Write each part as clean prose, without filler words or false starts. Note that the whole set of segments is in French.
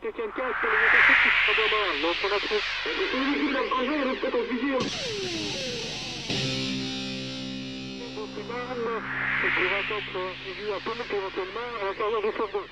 tu tiens le casque, les motocycles qui sont demain, donc on a trop. Il est difficile d'en il reste ton fusil. Et puis on va peut-être un peu éventuellement à l'intérieur du fourgon.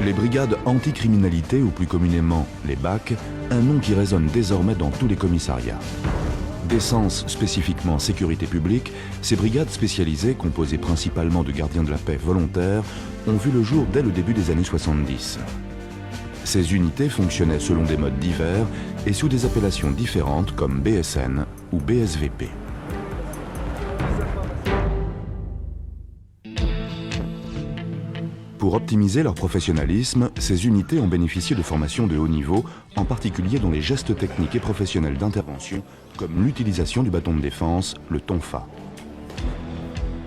Les brigades anticriminalité, ou plus communément les BAC, un nom qui résonne désormais dans tous les commissariats. D'essence spécifiquement sécurité publique, ces brigades spécialisées, composées principalement de gardiens de la paix volontaires, ont vu le jour dès le début des années 70. Ces unités fonctionnaient selon des modes divers et sous des appellations différentes comme BSN ou BSVP. Pour optimiser leur professionnalisme, ces unités ont bénéficié de formations de haut niveau, en particulier dans les gestes techniques et professionnels d'intervention, comme l'utilisation du bâton de défense, le tonfa.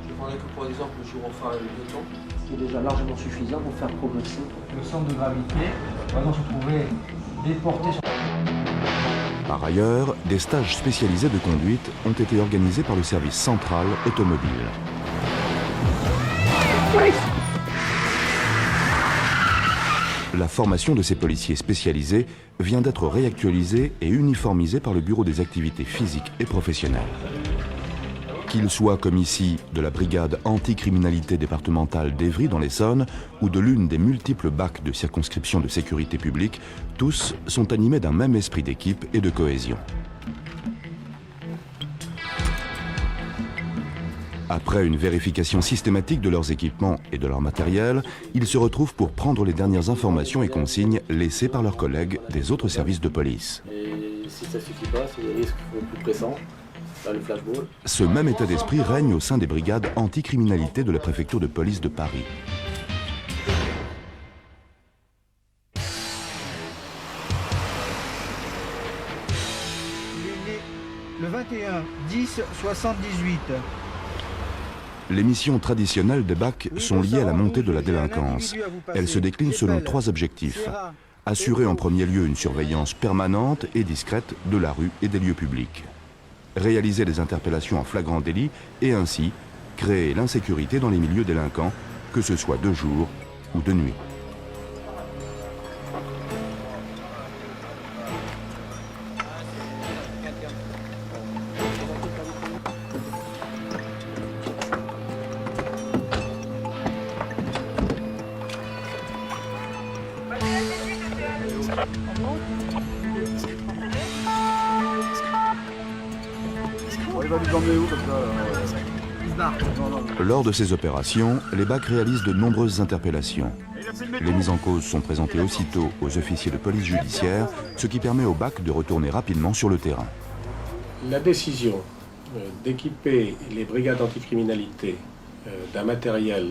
Je prendrais que pour exemple le gyrophare et le bâton, qui est déjà largement suffisant pour faire progresser. Le centre de gravité va donc se trouver déporté sur... Par ailleurs, des stages spécialisés de conduite ont été organisés par le service central automobile. La formation de ces policiers spécialisés vient d'être réactualisée et uniformisée par le Bureau des activités physiques et professionnelles. Qu'ils soient comme ici de la brigade anticriminalité départementale d'Évry dans l'Essonne ou de l'une des multiples BAC de circonscription de sécurité publique, tous sont animés d'un même esprit d'équipe et de cohésion. Après une vérification systématique de leurs équipements et de leur matériel, ils se retrouvent pour prendre les dernières informations et consignes laissées par leurs collègues des autres services de police. Et si ça ne suffit pas, c'est des risques plus pressants, là le flashball. Ce même état d'esprit règne au sein des brigades anticriminalité de la préfecture de police de Paris. Il est né le 21-10-78. Les missions traditionnelles des BAC sont liées à la montée de la délinquance. Elles se déclinent selon trois objectifs. Assurer en premier lieu une surveillance permanente et discrète de la rue et des lieux publics. Réaliser des interpellations en flagrant délit et ainsi créer l'insécurité dans les milieux délinquants, que ce soit de jour ou de nuit. Lors de ces opérations, les BAC réalisent de nombreuses interpellations. Les mises en cause sont présentées aussitôt aux officiers de police judiciaire, ce qui permet aux BAC de retourner rapidement sur le terrain. La décision d'équiper les brigades anticriminalité d'un matériel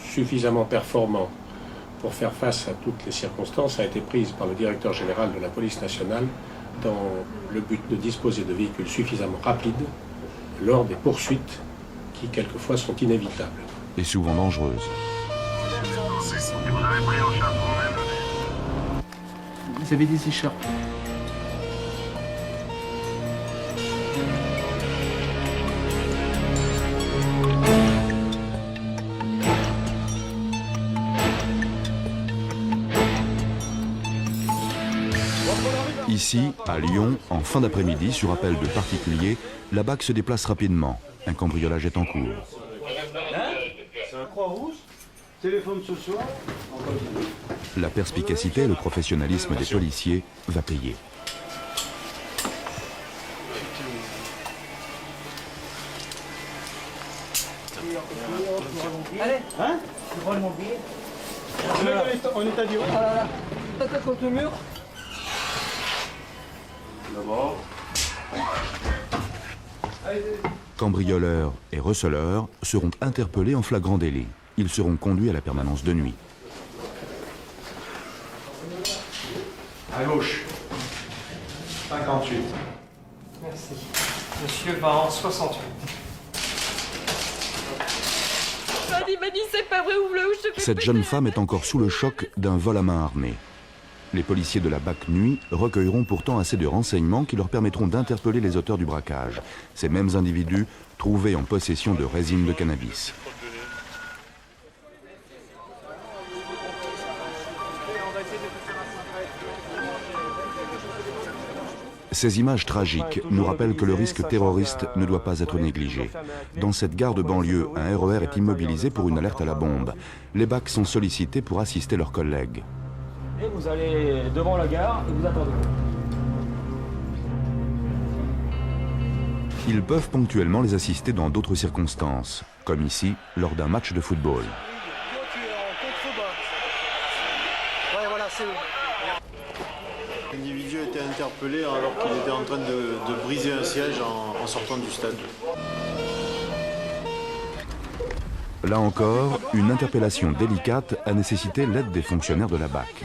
suffisamment performant pour faire face à toutes les circonstances a été prise par le directeur général de la police nationale dans le but de disposer de véhicules suffisamment rapides lors des poursuites qui quelquefois sont inévitables. Et souvent dangereuses. Vous avez des écharpes. Ici, à Lyon, en fin d'après-midi, sur appel de particuliers, la BAC se déplace rapidement. Un cambriolage est en cours. C'est un Croix-Rouge. Téléphone ce soir. La perspicacité et le professionnalisme des policiers va payer. Allez, Hein? je prends mon billet. On est à Lyon. Oh là là, tête contre le mur. D'abord. Cambrioleurs et receleurs seront interpellés en flagrant délit. Ils seront conduits à la permanence de nuit. À gauche. 58. Merci. Monsieur va en 68. Il m'a dit c'est pas vrai, ouvre-le ou je te fais Cette péter jeune la femme tête. est encore sous le choc d'un vol à main armée. Les policiers de la BAC Nuit recueilleront pourtant assez de renseignements qui leur permettront d'interpeller les auteurs du braquage, ces mêmes individus trouvés en possession de résine de cannabis. Ces images tragiques nous rappellent que le risque terroriste ne doit pas être négligé. Dans cette gare de banlieue, un RER est immobilisé pour une alerte à la bombe. Les BAC sont sollicités pour assister leurs collègues. Et vous allez devant la gare et vous attendez. Ils peuvent ponctuellement les assister dans d'autres circonstances, comme ici, lors d'un match de football. L'individu a été interpellé alors qu'il était en train de briser un siège en sortant du stade. Là encore, une interpellation délicate a nécessité l'aide des fonctionnaires de la BAC.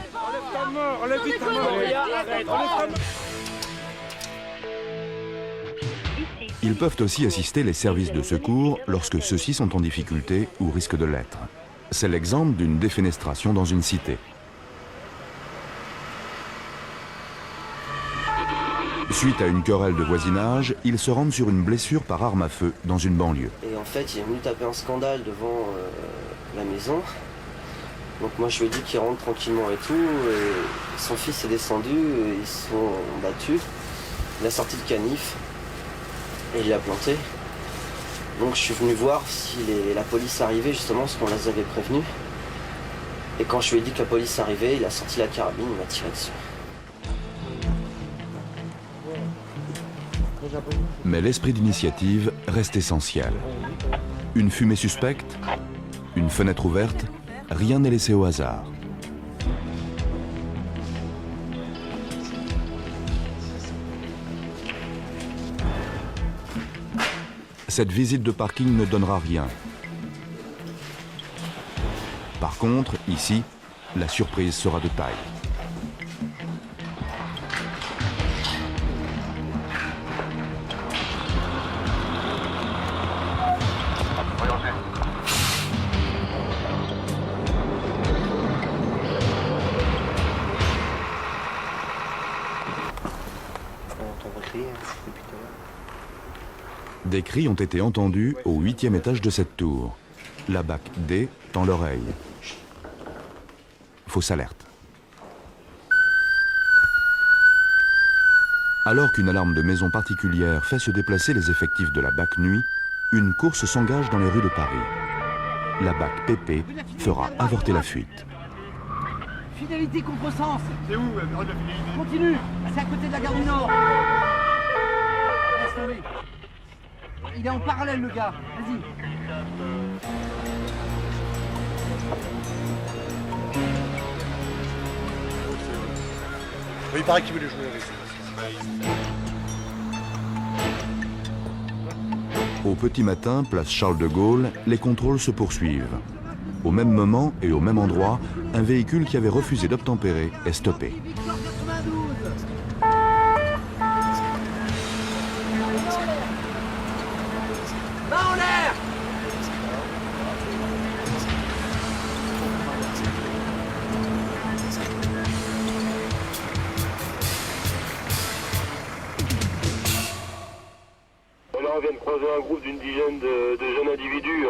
Ils peuvent aussi assister les services de secours lorsque ceux-ci sont en difficulté ou risquent de l'être. C'est l'exemple d'une défenestration dans une cité. Suite à une querelle de voisinage, ils se rendent sur une blessure par arme à feu dans une banlieue. Et en fait, il est venu taper un scandale devant la maison. Donc moi je lui ai dit qu'il rentre tranquillement et tout. Et son fils est descendu, ils se sont battus. Il a sorti le canif et il l'a planté. Donc je suis venu voir si la police arrivait justement, parce qu'on les avait prévenus. Et quand je lui ai dit que la police arrivait, il a sorti la carabine, il m'a tiré dessus. Mais l'esprit d'initiative reste essentiel. Une fumée suspecte, une fenêtre ouverte, rien n'est laissé au hasard. Cette visite de parking ne donnera rien. Par contre, ici, la surprise sera de taille. Des cris ont été entendus au 8e étage de cette tour. La BAC D tend l'oreille. Fausse alerte. Alors qu'une alarme de maison particulière fait se déplacer les effectifs de la BAC Nuit, une course s'engage dans les rues de Paris. La BAC PP fera avorter la fuite. Fidélité contre sens. C'est où la fidélité? Continue. C'est à côté de la gare du Nord. Laisse tomber. Il est en parallèle le gars. Vas-y. Il paraît qu'il veut les jouer avec. Au petit matin, place Charles de Gaulle, les contrôles se poursuivent. Au même moment et au même endroit, un véhicule qui avait refusé d'obtempérer est stoppé. Va en l'air. Là, on vient de croiser un groupe d'une dizaine de jeunes individus,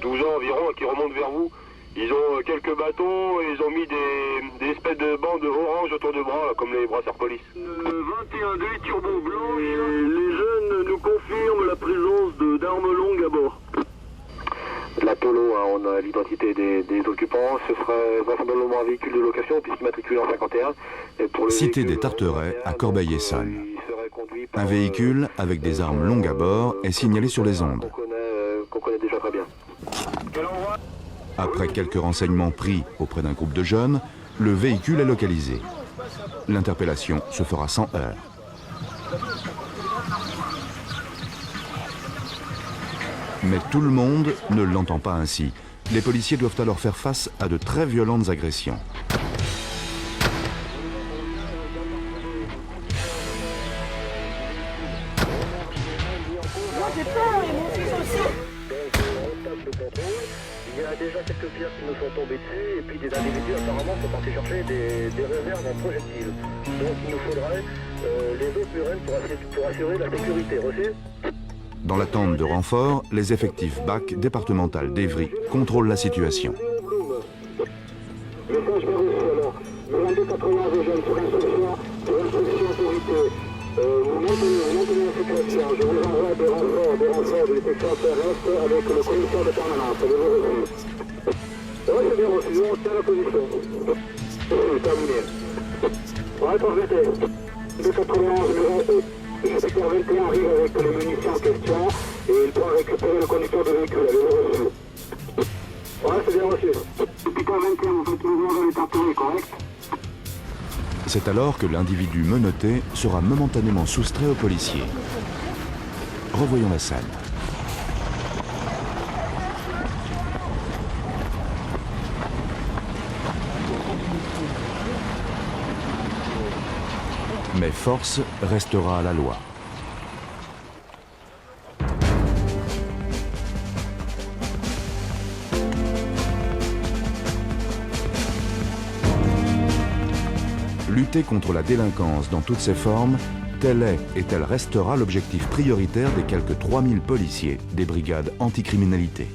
12 ans environ, qui remontent vers vous. Ils ont quelques bâtons et ils ont mis des espèces de bandes orange autour du bras, là, comme les brasseurs police. 21D turbo blanc, et les jeunes nous confirment la présence d'armes longues à bord. La Polo, hein, on a l'identité des occupants, ce serait vraisemblablement un véhicule de location puisqu'immatriculé en 51. Et pour le Cité véhicule des Tarterets à Corbeil-Essonne. il serait conduit par, Un véhicule avec des armes longues à bord est signalé sur les ondes. qu'on connaît déjà très bien. Après quelques renseignements pris auprès d'un groupe de jeunes, le véhicule est localisé. L'interpellation se fera sans heurts. Mais tout le monde ne l'entend pas ainsi. Les policiers doivent alors faire face à de très violentes agressions. Moi j'ai peur et mon fils aussi. qui nous sont tombés dessus, et puis des individus apparemment sont partis chercher des réserves en projectiles. Donc il nous faudrait les autres murennes pour assurer la sécurité. Reçu? Dans l'attente de renfort, les effectifs BAC départemental d'Évry contrôlent la situation. Message bien reçu alors. 9291 de jeunes sur instruction autorité. Vous maintenez la situation. Je vous envoie des renforts de détection terrestre avec le commissaire de permanence. Avez-vous reçu? Oui, c'est bien reçu. On tient la position. C'est terminé. Ouais, transmettez. 291 numéro 1. Le secteur 21 arrive avec les munitions en question et il pourra récupérer le conducteur de véhicule. Avez-vous reçu? Ouais, c'est bien reçu. Secteur 21, vous faites mouvement dans les territoires, correct? C'est alors que l'individu menotté sera momentanément soustrait aux policiers. Revoyons la scène. Mais force restera à la loi. Lutter contre la délinquance dans toutes ses formes, tel est et tel restera l'objectif prioritaire des quelques 3000 policiers des brigades anticriminalité.